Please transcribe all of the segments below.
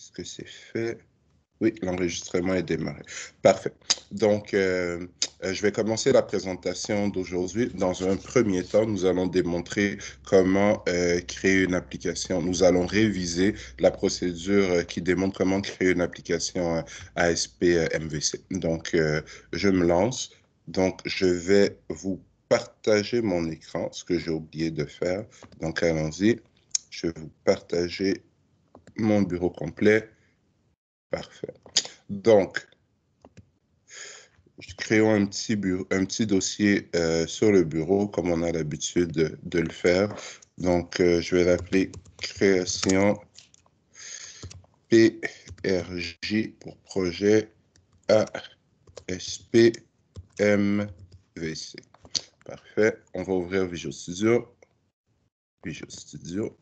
Est-ce que c'est fait? Oui, l'enregistrement est démarré. Parfait. Donc, je vais commencer la présentation d'aujourd'hui. Dans un premier temps, nous allons démontrer comment créer une application. Nous allons réviser la procédure qui démontre comment créer une application ASP MVC. Donc, je me lance. Donc, je vais vous partager mon écran, ce que j'ai oublié de faire. Donc, allons-y. Je vais vous partager mon bureau complet. Parfait. Donc, créons un petit dossier sur le bureau, comme on a l'habitude de le faire. Donc, je vais l'appeler création PRJ pour projet ASP MVC. Parfait. On va ouvrir Visual Studio. Visual Studio.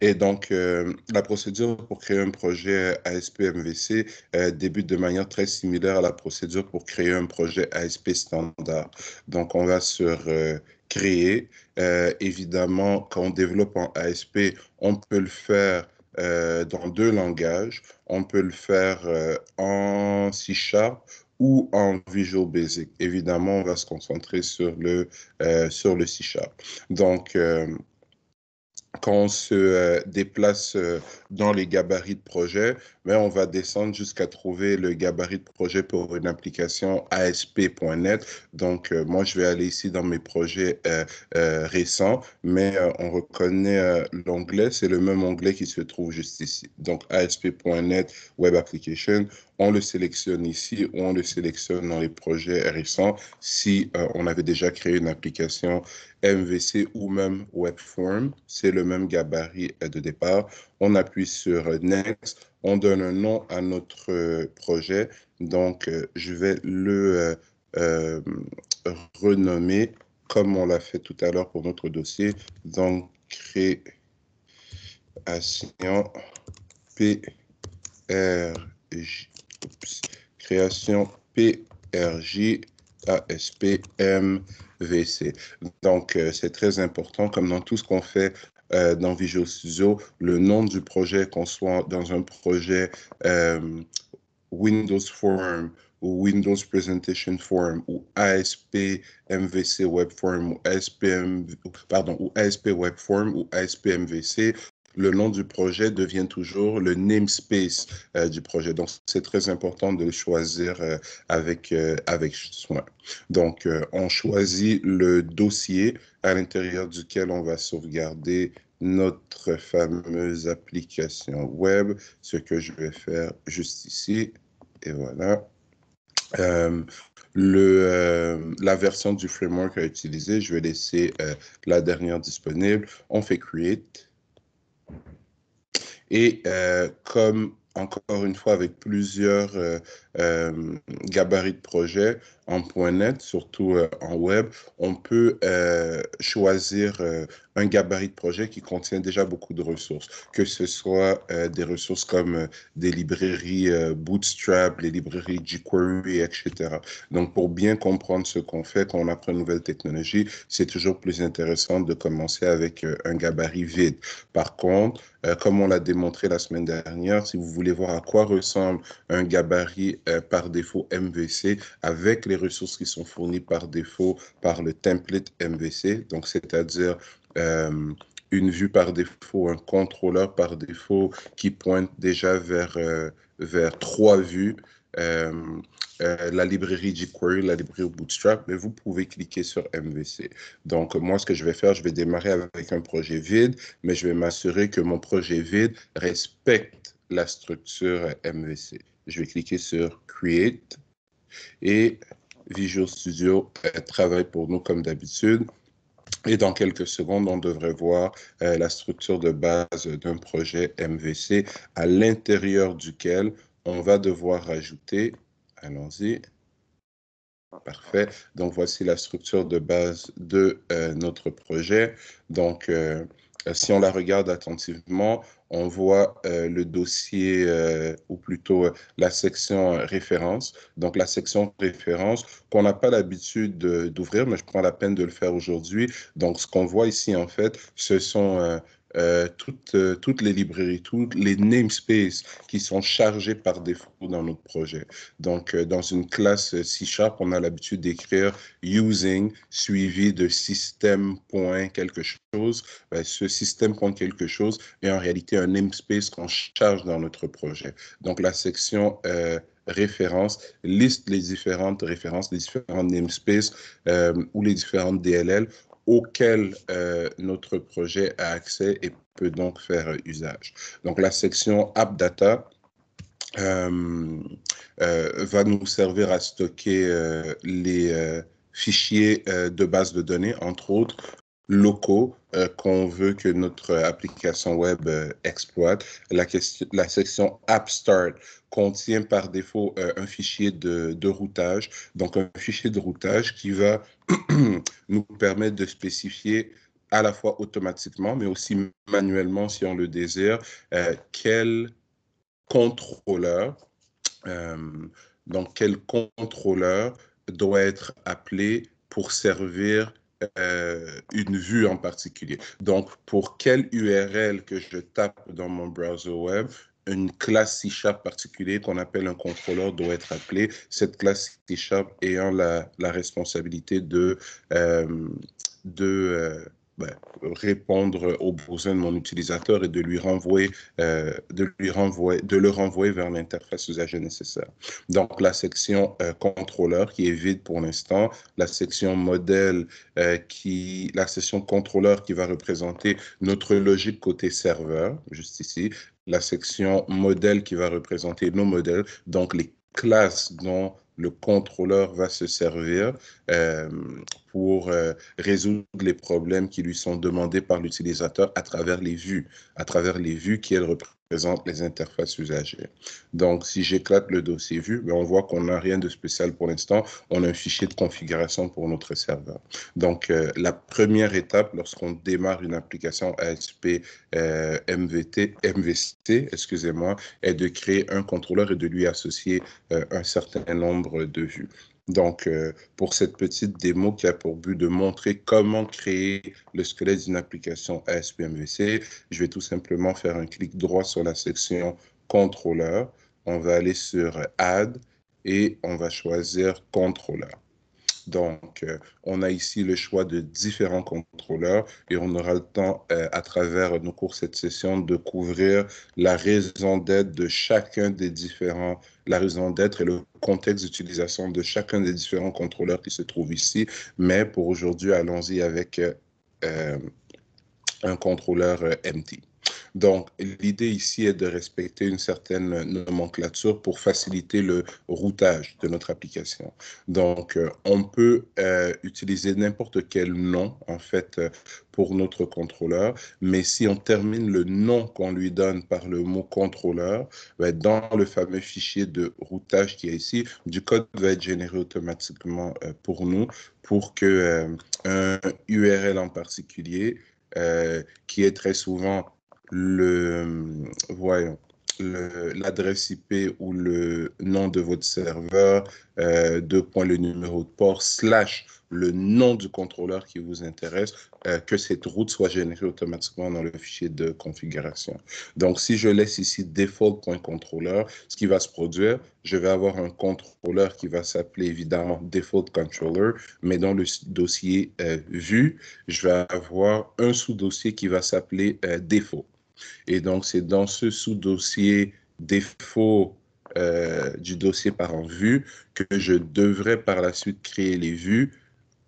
Et donc, la procédure pour créer un projet ASP-MVC débute de manière très similaire à la procédure pour créer un projet ASP standard. Donc, on va sur créer. Évidemment, quand on développe en ASP, on peut le faire dans deux langages. On peut le faire en C# ou en Visual Basic. Évidemment, on va se concentrer sur le C#. Donc, quand on se déplace dans les gabarits de projet, mais on va descendre jusqu'à trouver le gabarit de projet pour une application ASP.NET. Donc, moi, je vais aller ici dans mes projets récents, mais on reconnaît l'onglet, c'est le même onglet qui se trouve juste ici. Donc, ASP.NET Web Application, on le sélectionne ici ou on le sélectionne dans les projets récents si on avait déjà créé une application MVC ou même Webform, c'est le même gabarit de départ. On appuie sur Next, on donne un nom à notre projet. Donc, je vais le renommer comme on l'a fait tout à l'heure pour notre dossier. Donc, création PRJ ASP MVC. Donc, c'est très important, comme dans tout ce qu'on fait dans Visual Studio, le nom du projet, qu'on soit dans un projet Windows Form ou Windows Presentation Form ou ASP MVC Web Form ou ASP Web Form ou ASP MVC, le nom du projet devient toujours le namespace du projet. Donc, c'est très important de le choisir avec soin. Donc, on choisit le dossier à l'intérieur duquel on va sauvegarder notre fameuse application web, ce que je vais faire juste ici. Et voilà. La version du framework à utiliser, je vais laisser la dernière disponible. On fait Create. Et comme, encore une fois, avec plusieurs gabarits de projet en .NET, surtout en web, on peut choisir un gabarit de projet qui contient déjà beaucoup de ressources, que ce soit des ressources comme des librairies Bootstrap, les librairies jQuery, etc. Donc, pour bien comprendre ce qu'on fait quand on apprend une nouvelle technologie, c'est toujours plus intéressant de commencer avec un gabarit vide. Par contre, comme on l'a démontré la semaine dernière, si vous voulez voir à quoi ressemble un gabarit par défaut MVC avec les ressources qui sont fournies par défaut par le template MVC, donc c'est-à-dire une vue par défaut, un contrôleur par défaut qui pointe déjà vers 3 vues, la librairie jQuery, la librairie Bootstrap, mais vous pouvez cliquer sur MVC. Donc, moi, ce que je vais faire, je vais démarrer avec un projet vide, mais je vais m'assurer que mon projet vide respecte la structure MVC. Je vais cliquer sur Create et Visual Studio travaille pour nous comme d'habitude. Et dans quelques secondes, on devrait voir la structure de base d'un projet MVC à l'intérieur duquel on va devoir rajouter, allons-y, parfait. Donc, voici la structure de base de notre projet. Donc, Si on la regarde attentivement, on voit le dossier, ou plutôt la section référence. Donc, la section référence qu'on n'a pas l'habitude d'ouvrir, mais je prends la peine de le faire aujourd'hui. Donc, ce qu'on voit ici, en fait, ce sont toutes les librairies, tous les namespaces qui sont chargés par défaut dans notre projet. Donc, dans une classe C#, on a l'habitude d'écrire using suivi de système point quelque chose. Ce système point quelque chose est en réalité un namespace qu'on charge dans notre projet. Donc, la section références liste les différentes références, les différents namespaces ou les différentes DLL auxquelles notre projet a accès et peut donc faire usage. Donc, la section App Data va nous servir à stocker les fichiers de base de données, entre autres, locaux qu'on veut que notre application web exploite. La section App Start contient par défaut un fichier de routage, donc un fichier de routage qui va nous permettre de spécifier à la fois automatiquement, mais aussi manuellement, si on le désire, quel contrôleur, euh, donc quel contrôleur doit être appelé pour servir une vue en particulier. Donc, pour quelle URL que je tape dans mon browser web, une classe C# particulière qu'on appelle un contrôleur doit être appelée, cette classe C# ayant la responsabilité de ben, répondre aux besoins de mon utilisateur et de lui renvoyer, de le renvoyer vers l'interface usager nécessaire. Donc, la section contrôleur qui est vide pour l'instant, la section modèle la section contrôleur qui va représenter notre logique côté serveur, juste ici, la section modèle qui va représenter nos modèles, donc les classes dont le contrôleur va se servir euh, pour résoudre les problèmes qui lui sont demandés par l'utilisateur à travers les vues qui, elles, représentent les interfaces usagères. Donc, si j'éclate le dossier vue, ben, on voit qu'on n'a rien de spécial pour l'instant. On a un fichier de configuration pour notre serveur. Donc, la première étape, lorsqu'on démarre une application ASP MVC, excusez-moi, est de créer un contrôleur et de lui associer un certain nombre de vues. Donc, pour cette petite démo qui a pour but de montrer comment créer le squelette d'une application ASP.MVC, je vais tout simplement faire un clic droit sur la section contrôleur. On va aller sur Add et on va choisir contrôleur. Donc, on a ici le choix de différents contrôleurs et on aura le temps, à travers nos cours cette session, de couvrir la raison d'être de chacun des différents, la raison d'être et le contexte d'utilisation de chacun des différents contrôleurs qui se trouvent ici. Mais pour aujourd'hui, allons-y avec un contrôleur empty. Donc, l'idée ici est de respecter une certaine nomenclature pour faciliter le routage de notre application. Donc, on peut utiliser n'importe quel nom, en fait, pour notre contrôleur, mais si on termine le nom qu'on lui donne par le mot contrôleur, ben, dans le fameux fichier de routage qui est ici, du code va être généré automatiquement pour nous, pour que un URL en particulier, qui est très souvent voyons, l'adresse IP ou le nom de votre serveur, deux points le numéro de port, slash le nom du contrôleur qui vous intéresse, que cette route soit générée automatiquement dans le fichier de configuration. Donc, si je laisse ici default.controller, ce qui va se produire, je vais avoir un contrôleur qui va s'appeler évidemment default controller, mais dans le dossier vue, je vais avoir un sous-dossier qui va s'appeler défaut. Et donc, c'est dans ce sous-dossier défaut du dossier parent vue que je devrais par la suite créer les vues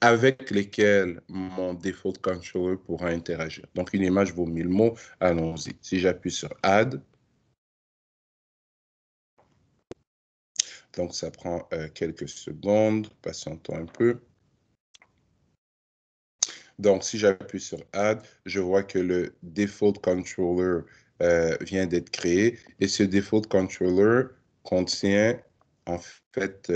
avec lesquelles mon default controller pourra interagir. Donc, une image vaut 1000 mots. Allons-y. Si j'appuie sur Add, donc ça prend quelques secondes, patientons un peu. Donc, si j'appuie sur Add, je vois que le default controller vient d'être créé et ce default controller contient en fait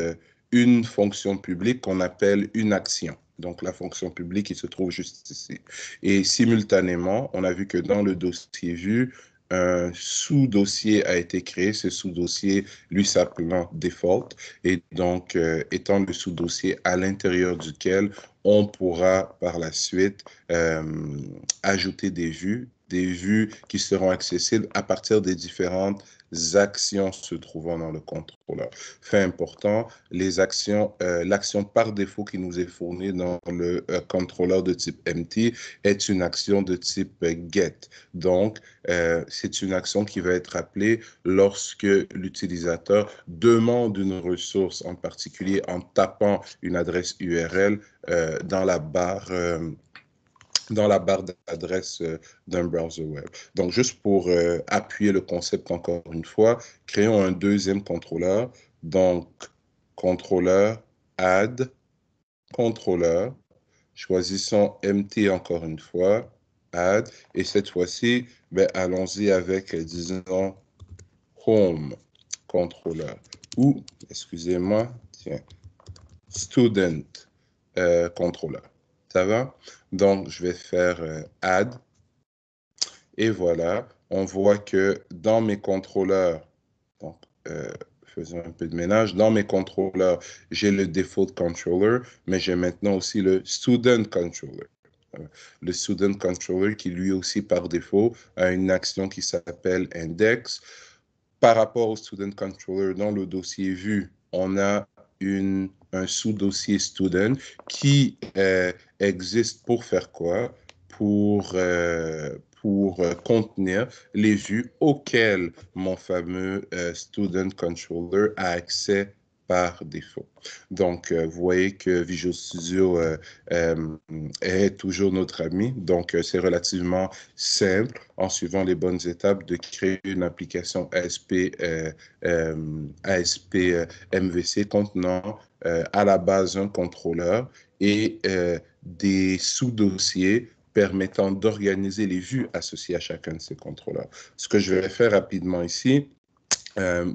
une fonction publique qu'on appelle une action. Donc, la fonction publique, il se trouve juste ici. Et simultanément, on a vu que dans le dossier vue, un sous-dossier a été créé. Ce sous-dossier, lui, s'appelant default. Et donc, étant le sous-dossier à l'intérieur duquel on pourra par la suite ajouter des vues qui seront accessibles à partir des différentes actions se trouvant dans le contrôleur. Fait important, l'action par défaut qui nous est fournie dans le contrôleur de type empty est une action de type get. Donc, c'est une action qui va être appelée lorsque l'utilisateur demande une ressource, en particulier en tapant une adresse URL dans la barre d'adresse d'un browser web. Donc, juste pour appuyer le concept encore une fois, créons un deuxième contrôleur. Donc, contrôleur, add, contrôleur. Choisissons empty encore une fois, add. Et cette fois-ci, ben, allons-y avec, disons, home contrôleur. Ou, excusez-moi, tiens, student contrôleur. Ça va? Donc, je vais faire add. Et voilà, on voit que dans mes contrôleurs, donc, faisons un peu de ménage, dans mes contrôleurs, j'ai le default controller, mais j'ai maintenant aussi le student controller. Le student controller qui lui aussi par défaut a une action qui s'appelle index. Par rapport au student controller, dans le dossier vue, on a un sous-dossier student qui existe pour faire quoi? Pour contenir les vues auxquelles mon fameux student controller a accès par défaut. Donc, vous voyez que Visual Studio est toujours notre ami. Donc, c'est relativement simple en suivant les bonnes étapes de créer une application ASP MVC contenant à la base un contrôleur et des sous-dossiers permettant d'organiser les vues associées à chacun de ces contrôleurs. Ce que je vais faire rapidement ici,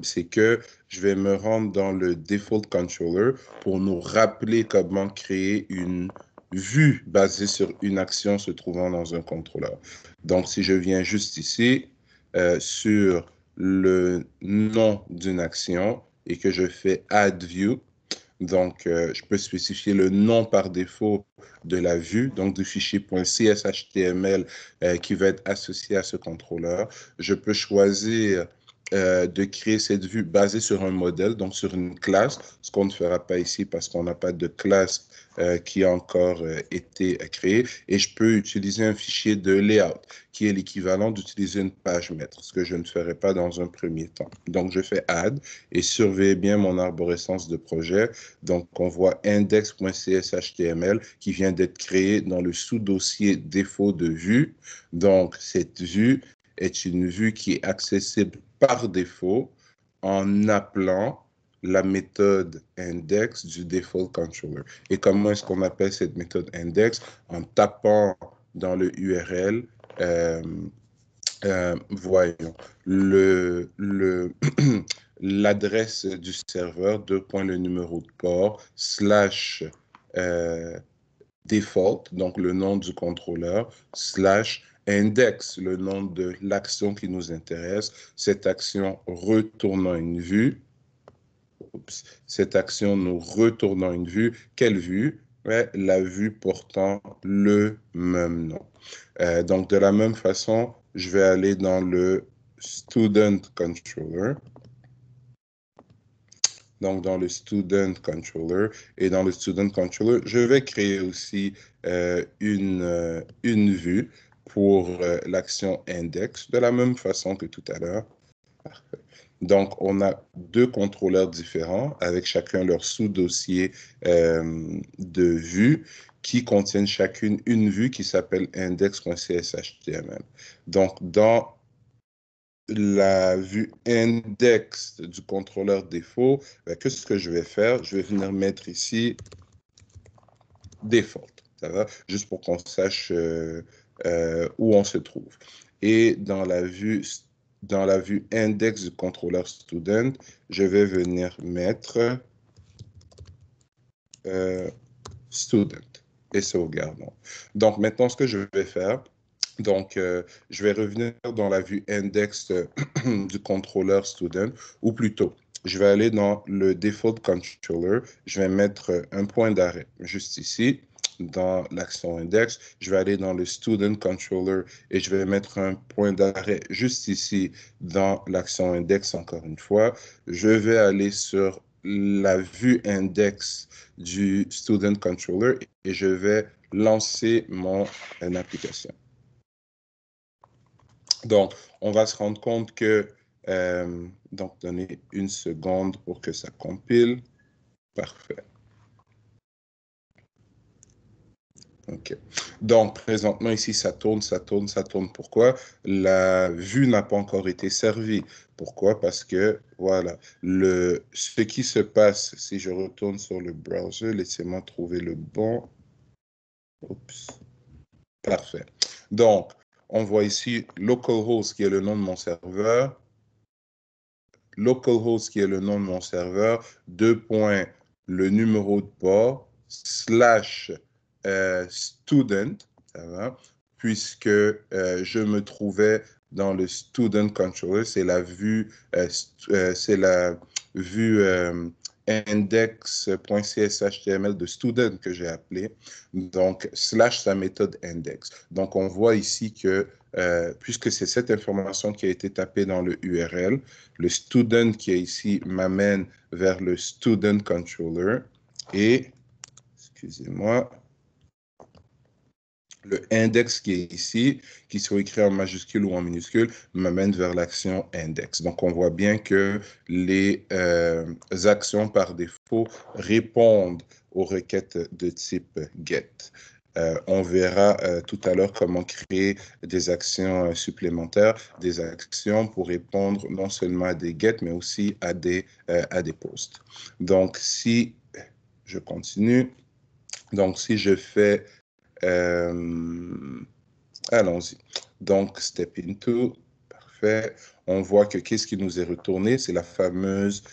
c'est que je vais me rendre dans le default controller pour nous rappeler comment créer une vue basée sur une action se trouvant dans un contrôleur. Donc, si je viens juste ici sur le nom d'une action et que je fais add view, donc, je peux spécifier le nom par défaut de la vue, donc du fichier .cshtml qui va être associé à ce contrôleur. Je peux choisir de créer cette vue basée sur un modèle, donc sur une classe, ce qu'on ne fera pas ici parce qu'on n'a pas de classe qui a encore été créée. Et je peux utiliser un fichier de layout qui est l'équivalent d'utiliser une page maître, ce que je ne ferai pas dans un premier temps. Donc, je fais add et surveillez bien mon arborescence de projet. Donc, on voit index.cshtml qui vient d'être créé dans le sous-dossier défaut de vue. Donc, cette vue est une vue qui est accessible par défaut en appelant la méthode index du default controller. Et comment est-ce qu'on appelle cette méthode index? En tapant dans le URL, voyons, l'adresse du serveur, le numéro de port, slash default, donc le nom du contrôleur, slash index, le nom de l'action qui nous intéresse, cette action retournant une vue, cette action nous retournant une vue. Quelle vue? La vue portant le même nom. Donc, de la même façon, je vais aller dans le student controller. Donc, dans le student controller. Et dans le student controller, je vais créer aussi une vue pour l'action index, de la même façon que tout à l'heure. Parfait. Donc, on a deux contrôleurs différents avec chacun leur sous-dossier de vue qui contiennent chacune une vue qui s'appelle index.cshtml. Donc, dans la vue index du contrôleur défaut, qu'est-ce que je vais faire? Je vais venir mettre ici default, ça va? Juste pour qu'on sache où on se trouve. Et dans la vue index du contrôleur student, je vais venir mettre student. et sauvegardons. Donc, maintenant, ce que je vais faire, donc, je vais revenir dans la vue index du contrôleur student, ou plutôt, je vais aller dans le default controller, je vais mettre un point d'arrêt juste ici, dans l'action index, je vais aller dans le student controller et je vais mettre un point d'arrêt juste ici dans l'action index encore une fois. Je vais aller sur la vue index du student controller et je vais lancer mon application. Donc, on va se rendre compte que, donc, donnez une seconde pour que ça compile. Parfait. OK. Donc, présentement, ici, ça tourne, ça tourne, ça tourne. Pourquoi? La vue n'a pas encore été servie. Pourquoi? Parce que, voilà, ce qui se passe, si je retourne sur le browser, laissez-moi trouver le bon. Oups. Parfait. Donc, on voit ici localhost qui est le nom de mon serveur. Localhost qui est le nom de mon serveur, deux points, le numéro de port, slash student, ça va, puisque je me trouvais dans le student controller, c'est la vue, index.cshtml de student que j'ai appelé, donc slash sa méthode index. Donc on voit ici que puisque c'est cette information qui a été tapée dans le URL, le student qui est ici m'amène vers le student controller et, excusez-moi, le index qui est ici, qui soit écrit en majuscule ou en minuscule, m'amène vers l'action index. Donc, on voit bien que les actions par défaut répondent aux requêtes de type GET. On verra tout à l'heure comment créer des actions supplémentaires, des actions pour répondre non seulement à des GET, mais aussi à des POST. Donc, si je continue, donc si je fais allons-y. Donc, step into, parfait. On voit que qu'est-ce qui nous est retourné? C'est la fameuse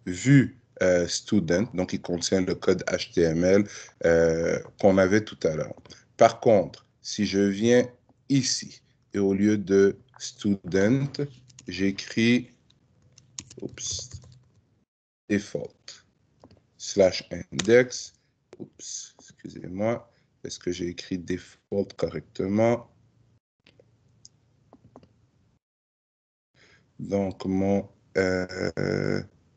vue student, donc qui contient le code HTML qu'on avait tout à l'heure. Par contre, si je viens ici et au lieu de student, j'écris default slash index. Oups, excusez-moi. Est-ce que j'ai écrit default correctement? Donc, mon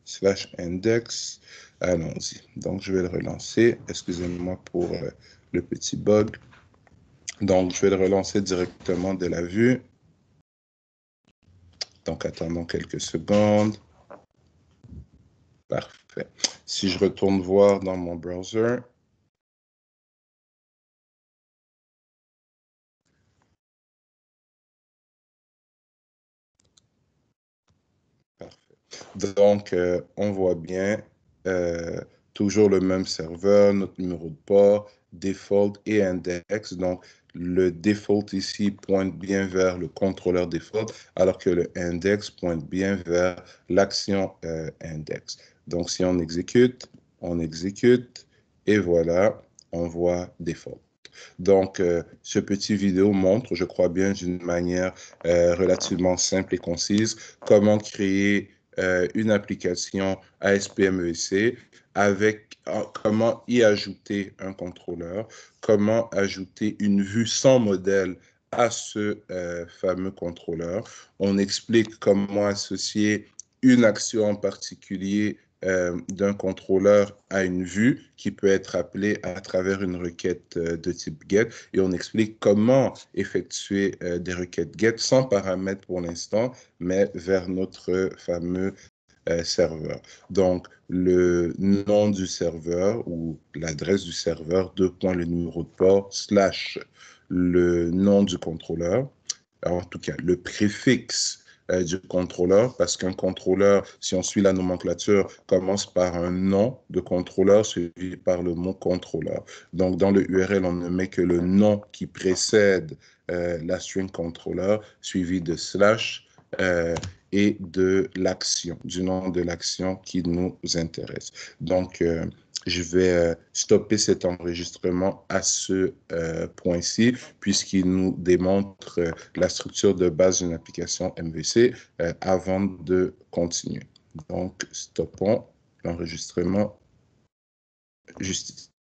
slash index, allons-y. Donc, je vais le relancer. Excusez-moi pour le petit bug. Donc, je vais le relancer directement de la vue. Donc, attendons quelques secondes. Parfait. Si je retourne voir dans mon browser, parfait. Donc, on voit bien toujours le même serveur, notre numéro de port, default et index. Donc, le default ici pointe bien vers le contrôleur default, alors que le index pointe bien vers l'action index. Donc, si on exécute, et voilà, on voit default. Donc, ce petit vidéo montre, je crois bien, d'une manière relativement simple et concise, comment créer une application ASP.MEC avec comment y ajouter un contrôleur, comment ajouter une vue sans modèle à ce fameux contrôleur. On explique comment associer une action en particulier d'un contrôleur à une vue qui peut être appelée à travers une requête de type GET et on explique comment effectuer des requêtes GET sans paramètres pour l'instant, mais vers notre fameux serveur. Donc, le nom du serveur ou l'adresse du serveur, deux points, le numéro de port, slash le nom du contrôleur, en tout cas, le préfixe du contrôleur, parce qu'un contrôleur, si on suit la nomenclature, commence par un nom de contrôleur suivi par le mot contrôleur. Donc, dans le URL, on ne met que le nom qui précède la string contrôleur, suivi de slash, et de l'action, du nom de l'action qui nous intéresse. Donc, je vais stopper cet enregistrement à ce point-ci, puisqu'il nous démontre la structure de base d'une application MVC avant de continuer. Donc, stoppons l'enregistrement juste ici.